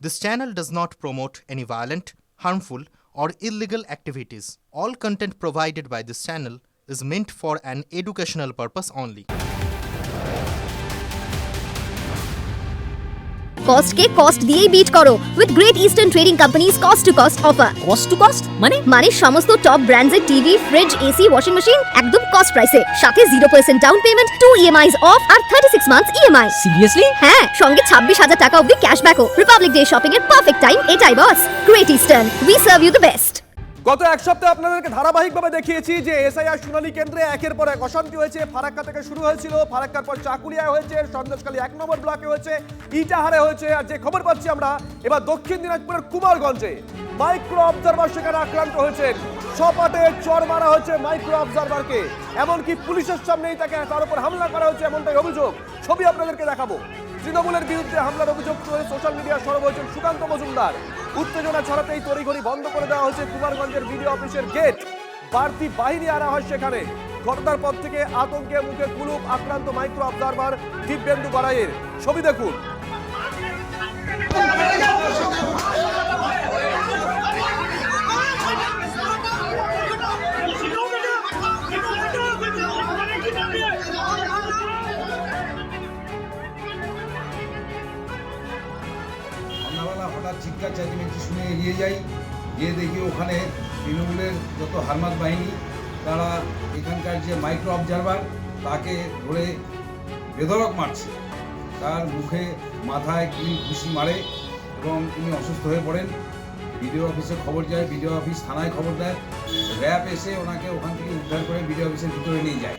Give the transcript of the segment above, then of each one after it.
This channel does not promote any violent, harmful, or illegal activities. All content provided by this channel is meant for an educational purpose only. Cost কে cost দিয়েই beat করো with Great Eastern trading companies cost to cost offer. Cost to cost মানে সমস্ত top ব্র্যান্ডের TV, fridge, AC, washing machine একদম cost প্রাইসে, সাথে 0% down payment, 2 EMIs off আর 36 মান্থস EMI। সিরিয়াসলি? হ্যাঁ, সঙ্গে 26,000 টাকা অবধি ক্যাশব্যাকও। রিপাবলিক ডে শপিং এর পারফেক্ট টাইম এটাই boss. Great Eastern, we serve you the best. গত এক সপ্তাহে আপনাদেরকে ধারাবাহিকভাবে দেখিয়েছি যে এসআইআর শুনানি কেন্দ্রে একের পর এক অশান্তি হয়েছে। ফারাক্কা থেকে শুরু হয়েছিল, ফারাক্কার পর চাকুলিয়ায় হয়েছে, সন্দেশখালী 1 নম্বর ব্লকে হয়েছে, ইটাহারে হয়েছে, আর যে খবর পাচ্ছি আমরা এবার দক্ষিণ দিনাজপুরের কুমারগঞ্জে মাইক্রো অবজারভার সেখানে আক্রান্ত হয়েছেন। সপাটে চড় মারা হয়েছে মাইক্রো অবজারভারকে, এমনকি পুলিশের সামনেই তার উপর হামলা করা হয়েছে এমনটাই অভিযোগ। ছবি আপনাদেরকে দেখাবো। তৃণমূলের বিরুদ্ধে হামলার অভিযোগ করে সোশ্যাল মিডিয়া সরব হয়েছেন সুকান্ত মজুমদার। উত্তেজনা ছড়াতেই তড়িঘড়ি বন্ধ করে দেওয়া হয়েছে কুমারগঞ্জের বিডিও অফিসের গেট। বাড়তি বাহিনী আনা হয় সেখানে। ঘটনার পর থেকে আতঙ্কে মুখে কুলুপ আক্রান্ত মাইক্রো অবজারভার দিব্যেন্দু গড়াইয়ের। ছবি দেখুন। হঠাৎ চিৎকার চেঁচামেচি শুনে এগিয়ে যাই, গিয়ে দেখি ওখানে তৃণমূলের যত হারমাত বাহিনী তারা এখানকার যে মাইক্রো অবজারভার তাকে ধরে বেধড়ক মারছে। তার মুখে মাথায় কিল ঘুষি মারে এবং তিনি অসুস্থ হয়ে পড়েন। বিডিও অফিসে খবর যায়, বিডিও অফিস থানায় খবর দেয়, র্যাব এসে ওনাকে ওখান থেকে উদ্ধার করে বিডিও অফিসের ভিতরে নিয়ে যায়।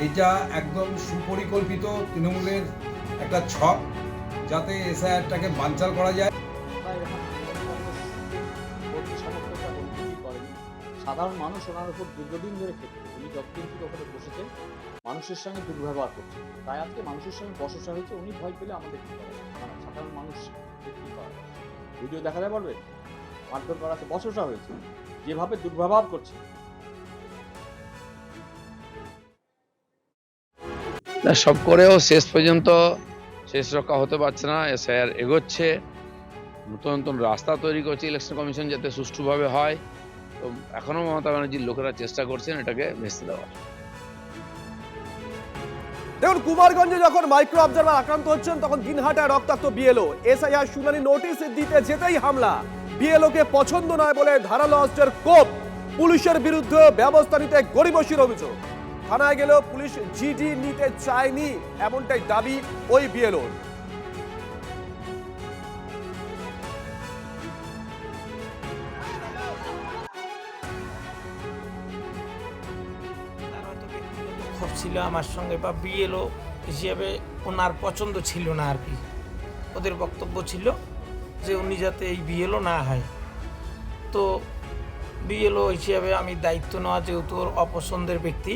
এটা একদম সুপরিকল্পিত তৃণমূলের একটা ছক, যাতে এসআইআরটাকে বানচাল করা যায়। সাধারণ মানুষ ওনার উপর দীর্ঘদিন ধরে খেতে, উনি যতদিন থেকে ওখানে বসেছেন মানুষের সঙ্গে দুর্ব্যবহার করছেন, তাই আজকে মানুষের সঙ্গে বসসা হয়েছে। উনি ভয় পেলে আমাদের কী করা যায়, সাধারণ মানুষ কী করা যায়? ভিডিও দেখাতে পারবে, মারধর করা আছে, বসসা হয়েছে, যেভাবে দুর্ব্যবহার করছে। সব করেও শেষ পর্যন্ত শেষ রক্ষা হতে পারছে না। এসআইআর এগোচ্ছে, নতুন নতুন রাস্তা তৈরি করছে ইলেকশন কমিশন যাতে সুষ্ঠুভাবে হয়। তো এখনো মমতা ব্যানার্জির লোকেরা চেষ্টা করছেন এটাকে ভেস্তে দেওয়ার। দেখুন, কুমারগঞ্জে যখন মাইক্রো অবজারভার আক্রান্ত হচ্ছেন তখন দিনহাটায় রক্তাক্ত বিএলও। এসআইআর শুনানি নোটিশ দিতে যেতেই হামলা। বিএলওকে পছন্দ নয় বলে ধারালো অস্ত্রের কোপ। পুলিশের বিরুদ্ধে ব্যবস্থা নিতে গড়িমসির অভিযোগ। থানায় গেলেও পুলিশ জিডি নিতে চায়নি এমনটাই দাবি ওই বিএলওর। খুব ছিল আমার সঙ্গে, বা বিএলও হিসেবে ওনার পছন্দ ছিল না আর কি। ওদের বক্তব্য ছিল যে উনি যাতে এই বিএলও না হয়। তো বিএলও হিসেবে আমি দায়িত্ব নেওয়া যেহেতু ওর অপছন্দের ব্যক্তি,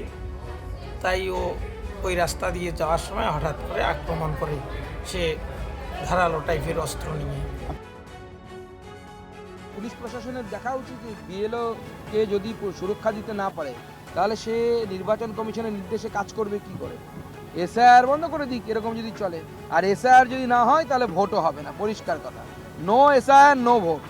তাই ও ওই রাস্তা দিয়ে যাওয়ার সময় হঠাৎ করে আক্রমণ করে, সে ধারালো টাইপের অস্ত্র নিয়ে। পুলিশ প্রশাসনের দেখা উচিত যে বিএলওকে যদি সুরক্ষা দিতে না পারে তাহলে সে নির্বাচন কমিশনের নির্দেশে কাজ করবে কি করে। এসআইআর বন্ধ করে দিক এরকম যদি চলে, আর এসআইআর যদি না হয় তাহলে ভোটও হবে না। পরিষ্কার কথা, নো এসআইআর নো ভোট।